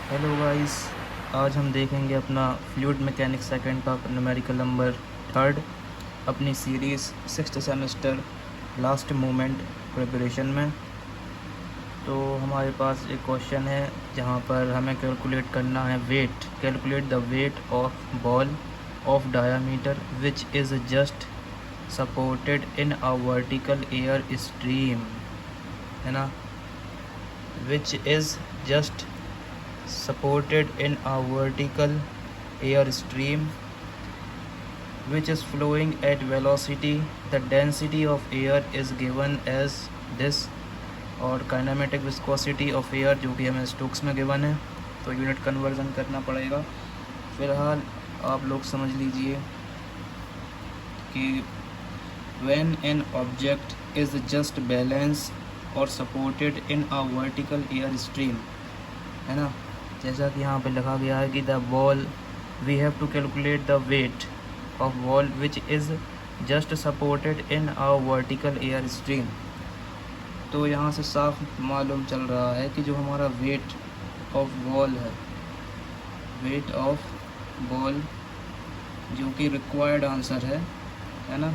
Hello guys. आज हम देखेंगे अपना फ्लूइड मैकेनिक्स सेकंड का न्यूमेरिकल नंबर थर्ड अपनी series sixth semester last moment preparation में। तो हमारे पास एक क्वेश्चन है जहाँ पर हमें कैलकुलेट करना है weight, calculate the weight of ball of diameter which is just supported in a vertical air stream, है ना, which is just supported in a vertical air stream which is flowing at velocity. The density of air is given as this, और kinematic viscosity of air जो कि हमें Stokes में given है, तो unit conversion करना पड़ेगा। फ़िलहाल आप लोग समझ लीजिए कि when an object is just balanced or supported in a vertical air stream, है ना, जैसा कि यहाँ पे लिखा गया है कि the ball we have to calculate the weight of ball which is just supported in a vertical air stream. तो यहाँ से साफ मालूम चल रहा है कि जो हमारा wait of ball wait of ball जो कि रिक्वायर्ड आंसर है ना,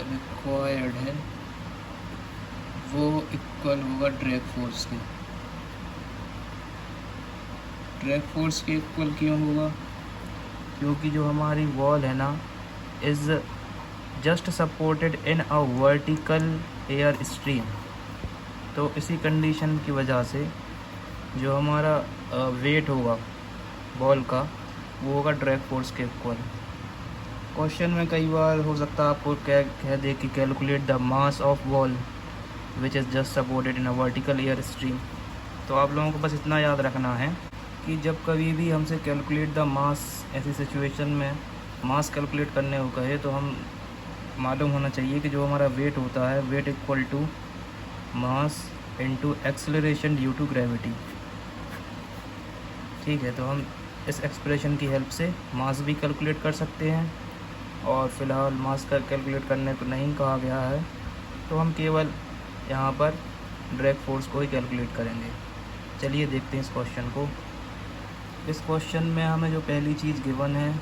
रिक्वायर्ड है, वो इक्वल होगा ड्रैग फोर्स के। ड्रैग फोर्स के इक्वल क्यों होगा? क्योंकि जो हमारी वॉल है ना is just supported in a vertical air stream, तो इसी कंडीशन की वजह से जो हमारा वेट होगा बॉल का वो होगा ड्रैग फोर्स के इक्वल। क्वेश्चन में कई बार हो सकता है आपको कह दे कि calculate the mass of ball which is just supported in a vertical air stream. तो आप लोगों को बस इतना याद रखना है कि जब कभी भी हमसे कैलकुलेट द मास, ऐसी सिचुएशन में मास कैलकुलेट करने को कहे तो हम मालूम होना चाहिए कि जो हमारा वेट होता है, weight equal to mass into acceleration due to gravity. ठीक है, तो हम इस एक्सप्रेशन की हेल्प से मास भी कैलकुलेट कर सकते हैं, और फ़िलहाल मास का कैलकुलेट करने को नहीं कहा गया है, तो हम केवल यहाँ पर ड्रैग फोर्स को ही कैलकुलेट करेंगे। चलिए देखते हैं इस क्वेश्चन को। इस क्वेश्चन में हमें जो पहली चीज़ गिवन है,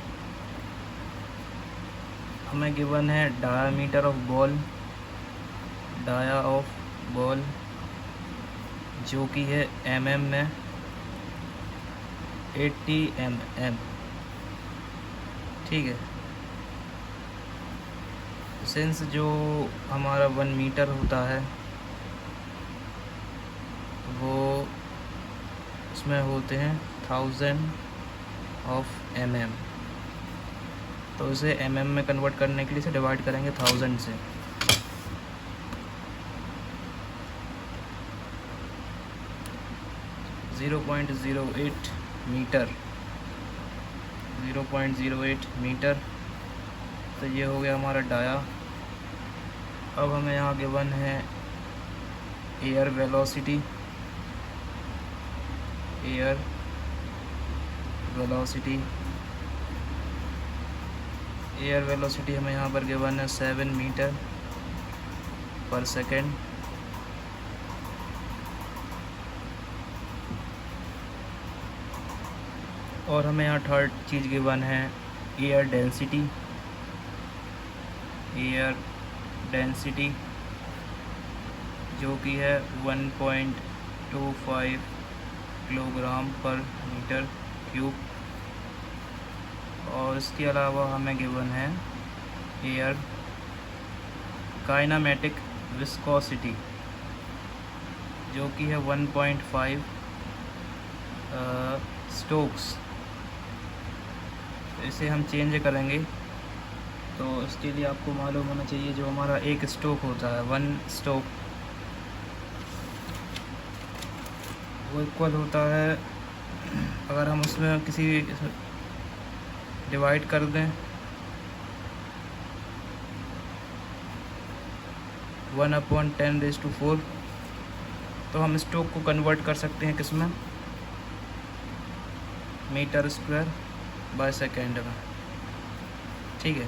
हमें गिवन है diameter of ball, dia of ball जो कि है mm में 80 mm। ठीक है, सिंस जो हमारा 1 मीटर होता है वो उसमें होते हैं 1000 ऑफ mm, तो इसे mm में कन्वर्ट करने के लिए इसे डिवाइड करेंगे 1000 से। .08 मीटर, 0.08 मीटर, तो ये हो गया हमारा डाया। अब हमें यहाँ गिवन है air velocity, air velocity, air velocity हमें यहाँ पर गिवन है 7 मीटर पर सेकेंड। और हमें यहाँ थर्ड चीज़ गिवन है एयर डेंसिटी, एयर डेंसिटी जो कि है 1.25 किलोग्राम पर मीटर क्यूब। और इसके अलावा हमें गिवन है एयर काइनेमेटिक विस्कोसिटी जो कि है 1.5 स्टोक्स। इसे हम चेंज करेंगे, तो इसके लिए आपको मालूम होना चाहिए जो हमारा एक स्टोक होता है, 1 स्टोक, वो इक्वल होता है, अगर हम उसमें किसी डिवाइड कर दें 1/10⁴, तो हम स्टोक को कन्वर्ट कर सकते हैं किस में, मीटर स्क्वायर बाय सेकेंड में। ठीक है,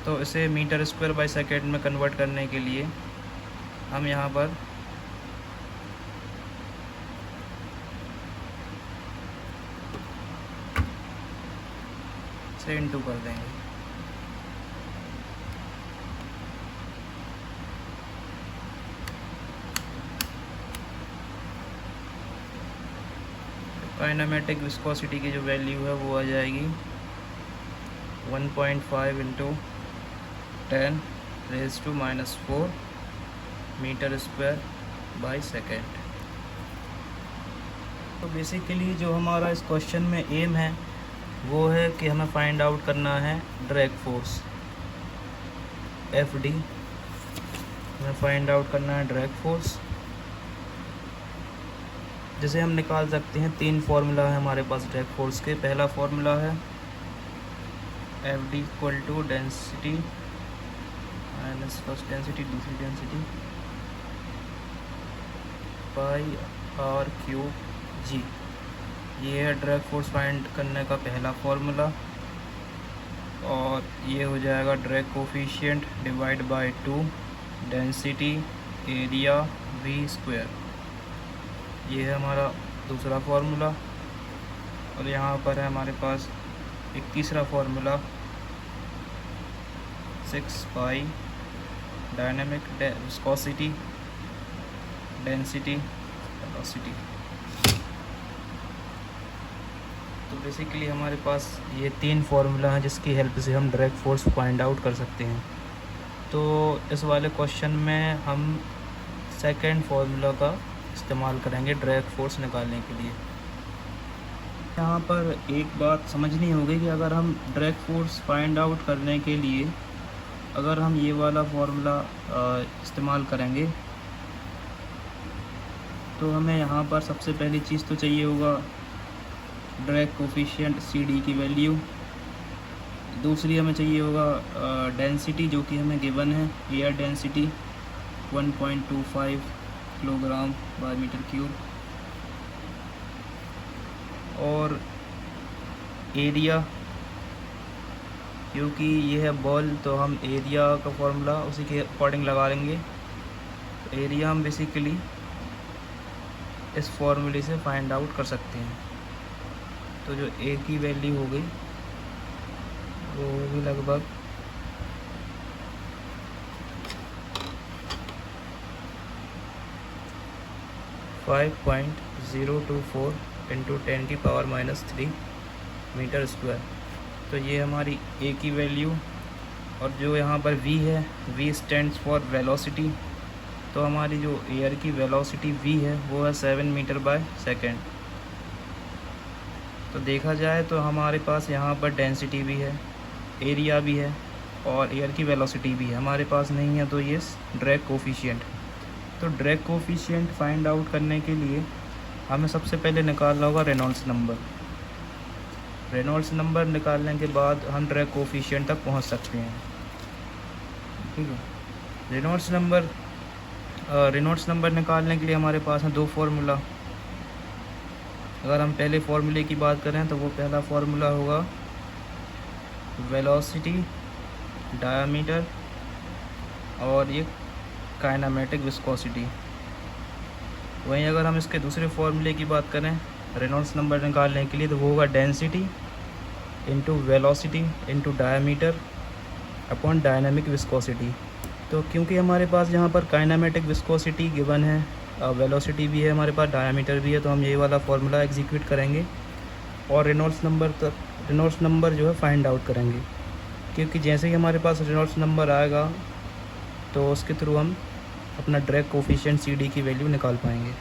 तो इसे मीटर स्क्वायर बाय सेकेंड में कन्वर्ट करने के लिए हम यहाँ पर से इंटू कर देंगे। काइनेमेटिक विस्कोसिटी की जो वैल्यू है वो आ जाएगी 1.5 into 10⁻⁻⁴ metre square by second. तो बेसिकली जो हमारा इस क्वेश्चन में एम है वो है कि हमें फाइंड आउट करना है ड्रैग फोर्स FD। हमें फाइंड आउट करना है ड्रैग फोर्स, जिसे हम निकाल सकते हैं। 3 फार्मूला है हमारे पास ड्रैग फोर्स के। पहला फार्मूला है FD equal to density minus first density दूसरी डेंसिटी बाई R⁴G। ये है ड्रैग फोर्स फाइंड करने का पहला फार्मूला। और ये हो जाएगा drag coefficient divide by 2 density area V²। ये है हमारा दूसरा फार्मूला। और यहाँ पर है हमारे पास एक तीसरा फार्मूला 6 पाई डायनेमिक विस्कोसिटी डेंसिटी वेलोसिटी। तो बेसिकली हमारे पास ये 3 फार्मूला हैं जिसकी हेल्प से हम ड्रैग फोर्स फाइंड आउट कर सकते हैं। तो इस वाले क्वेश्चन में हम सेकंड फार्मूला का इस्तेमाल करेंगे ड्रैग फोर्स निकालने के लिए। यहाँ पर एक बात समझनी होगी कि अगर हम ड्रैग फोर्स फाइंड आउट करने के लिए अगर हम ये वाला फार्मूला इस्तेमाल करेंगे तो हमें यहाँ पर सबसे पहली चीज़ तो चाहिए होगा ड्रैग कोफिशिएंट CD की वैल्यू। दूसरी हमें चाहिए होगा डेंसिटी जो कि हमें गिवन है, air density 1.25 kilogram by metre cube. और एरिया, क्योंकि ये है बॉल तो हम एरिया का फॉर्मूला उसी के अकॉर्डिंग लगा लेंगे। तो एरिया हम बेसिकली इस फॉर्मूले से फाइंड आउट कर सकते हैं। तो जो ए की वैल्यू हो गई वो होगी लगभग 5.024 इंटू 10⁻³ मीटर स्क्वायर। तो ये हमारी ए की वैल्यू। और जो यहाँ पर V है, V स्टैंड्स फॉर वेलोसिटी। तो हमारी जो एयर की वेलोसिटी V है वो है 7 मीटर बाय सेकेंड। तो देखा जाए तो हमारे पास यहाँ पर डेंसिटी भी है, एरिया भी है और एयर की वेलोसिटी भी है। हमारे पास नहीं है तो ये ड्रैग कोफिशिएंट। तो ड्रैग कोफिशिएंट फाइंड आउट करने के लिए हमें सबसे पहले निकालना होगा रेनॉल्ड्स नंबर। रेनॉल्ड्स नंबर निकालने के बाद हम ड्रैग कोफिशिएंट तक पहुंच सकते हैं। ठीक है। रेनॉल्ड्स नंबर निकालने के लिए हमारे पास है 2 फार्मूला। अगर हम पहले फार्मूले की बात करें तो वो पहला फार्मूला होगा वेलोसिटी डायामीटर और ये काइनेमेटिक विस्कोसिटी। वहीं अगर हम इसके दूसरे फार्मूले की बात करें रेनॉल्ड्स नंबर निकालने के लिए तो वो होगा density into velocity into diameter upon dynamic viscosity. तो क्योंकि हमारे पास यहाँ पर काइनेमेटिक विस्कोसिटी गिवन है, वेलोसिटी भी है हमारे पास, डायामीटर भी है, तो हम ये वाला फार्मूला एग्जीक्यूट करेंगे और रेनॉल्ड्स नंबर जो है फाइंड आउट करेंगे। क्योंकि जैसे ही हमारे पास रेनॉल्ड्स नंबर आएगा तो उसके थ्रू हम अपना ड्रैग कोफिशिएंट CD की वैल्यू निकाल पाएंगे।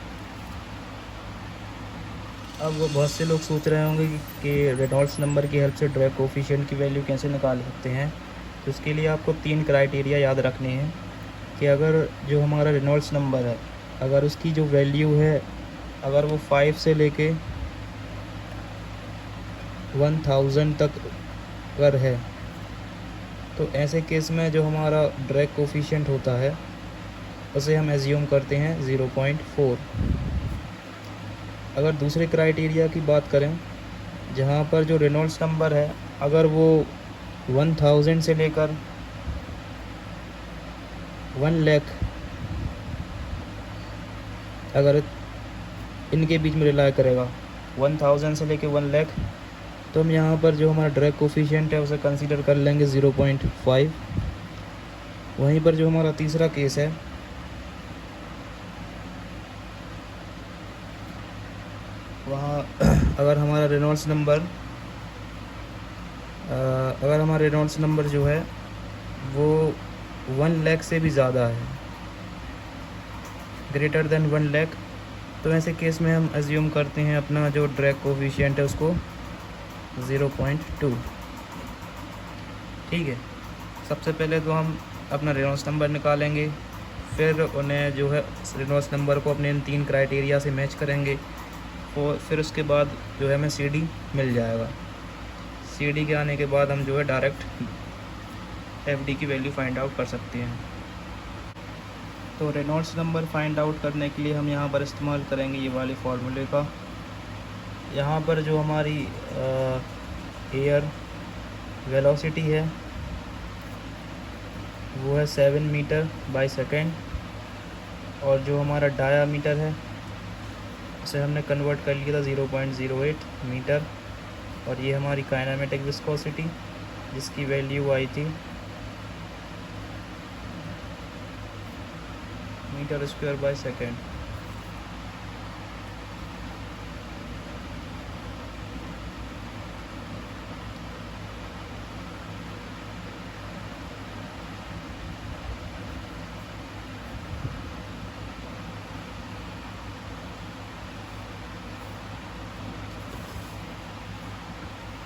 अब वो बहुत से लोग सोच रहे होंगे कि रेनॉल्ड्स नंबर की हेल्प से ड्रैग कोफिशिएंट की वैल्यू कैसे निकाल सकते हैं। तो इसके लिए आपको 3 क्राइटेरिया याद रखने हैं कि अगर जो हमारा रेनॉल्ड्स नंबर है अगर उसकी जो वैल्यू है अगर वो 5 से लेके 1000 तक अगर है तो ऐसे केस में जो हमारा ड्रैग कोफिशिएंट होता है उसे हम एज्यूम करते हैं 0.4। अगर दूसरे क्राइटेरिया की बात करें जहाँ पर जो रेनॉल्ड्स नंबर है अगर वो 1000 से लेकर 1 लाख अगर इनके बीच में रिलाई करेगा 1000 से लेकर 1 लाख तो हम यहाँ पर जो हमारा ड्रैग कोफिशिएंट है उसे कंसीडर कर लेंगे 0.5। वहीं पर जो हमारा तीसरा केस है वहाँ अगर हमारा रेनॉल्ड्स नंबर जो है वो 1 लाख से भी ज़्यादा है, ग्रेटर देन 1 लाख, तो ऐसे केस में हम एज्यूम करते हैं अपना जो ड्रैग कोफिशिएंट है उसको 0.2। ठीक है, सबसे पहले तो हम अपना रेनॉल्ड्स नंबर निकालेंगे, फिर उन्हें जो है रेनॉल्ड्स नंबर को अपने इन 3 क्राइटेरिया से मैच करेंगे और फिर उसके बाद जो है हमें CD मिल जाएगा। CD के आने के बाद हम जो है डायरेक्ट FD की वैल्यू फाइंड आउट कर सकते हैं। तो रेनॉल्ड्स नंबर फाइंड आउट करने के लिए हम यहाँ पर इस्तेमाल करेंगे ये वाले फार्मूले का। यहाँ पर जो हमारी एयर वेलोसिटी है वो है 7 मीटर बाई सेकेंड, और जो हमारा डायामीटर है उसे हमने कन्वर्ट कर लिया था 0.08 मीटर, और ये हमारी काइनेमेटिक विस्कोसिटी जिसकी वैल्यू आई थी मीटर स्क्वायर बाई सेकेंड।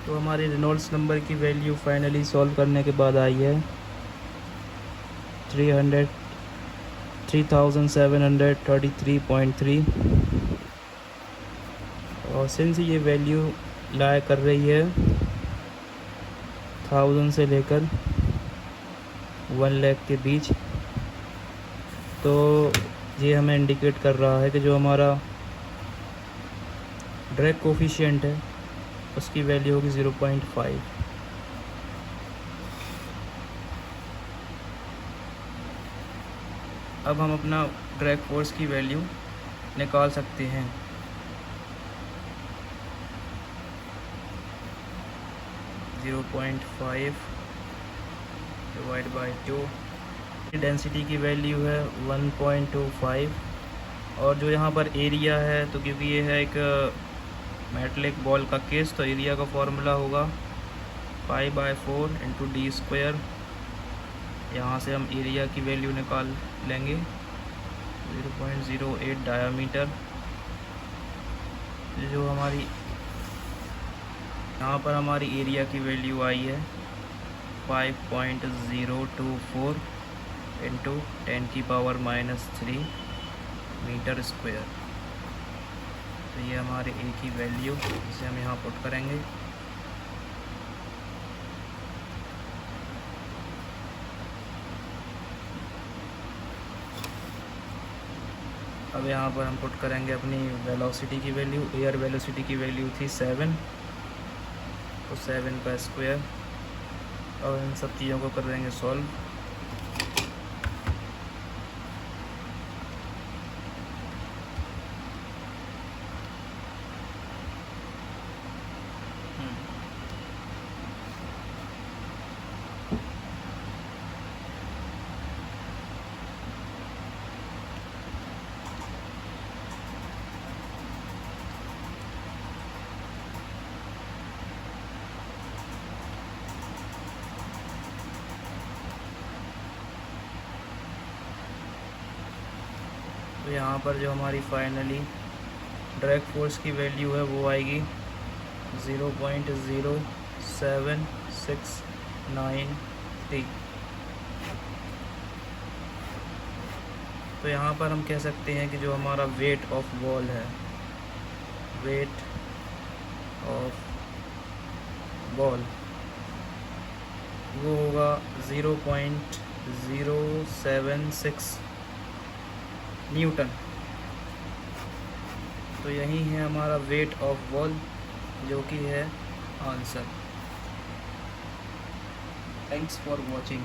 तो हमारे रेनॉल्ड्स नंबर की वैल्यू फाइनली सॉल्व करने के बाद आई है 3733.3, और सिंस ये वैल्यू लाया कर रही है 1000 से लेकर 1 लाख के बीच, तो ये हमें इंडिकेट कर रहा है कि जो हमारा ड्रैग कोफिशिएंट है उसकी वैल्यू होगी 0.5। अब हम अपना ड्रैग फोर्स की वैल्यू निकाल सकते हैं। डिवाइड बाई 2, डेंसिटी की वैल्यू है 1.25, और जो यहाँ पर एरिया है तो क्योंकि ये है एक मेटलिक बॉल का केस तो एरिया का फॉर्मूला होगा π/4 × d²। यहाँ से हम एरिया की वैल्यू निकाल लेंगे 0.08 डायामीटर, जो हमारी यहाँ पर हमारी एरिया की वैल्यू आई है 5.024 × 10⁻³ मीटर स्क्वायर। तो ये हमारे ए की वैल्यू जिसे हम यहाँ पुट करेंगे। अब यहाँ पर हम पुट करेंगे अपनी वेलोसिटी की वैल्यू। एयर वेलोसिटी की वैल्यू थी 7, तो 7 का स्क्वायर, और इन सब चीज़ों को कर देंगे सॉल्व। तो यहाँ पर जो हमारी फाइनली ड्रैग फोर्स की वैल्यू है वो आएगी 0.07693। तो यहाँ पर हम कह सकते हैं कि जो हमारा वेट ऑफ बॉल है, वेट ऑफ बॉल वो होगा 0.076 न्यूटन। तो यही है हमारा वेट ऑफ बॉल, जो कि है आंसर। Thanks for watching.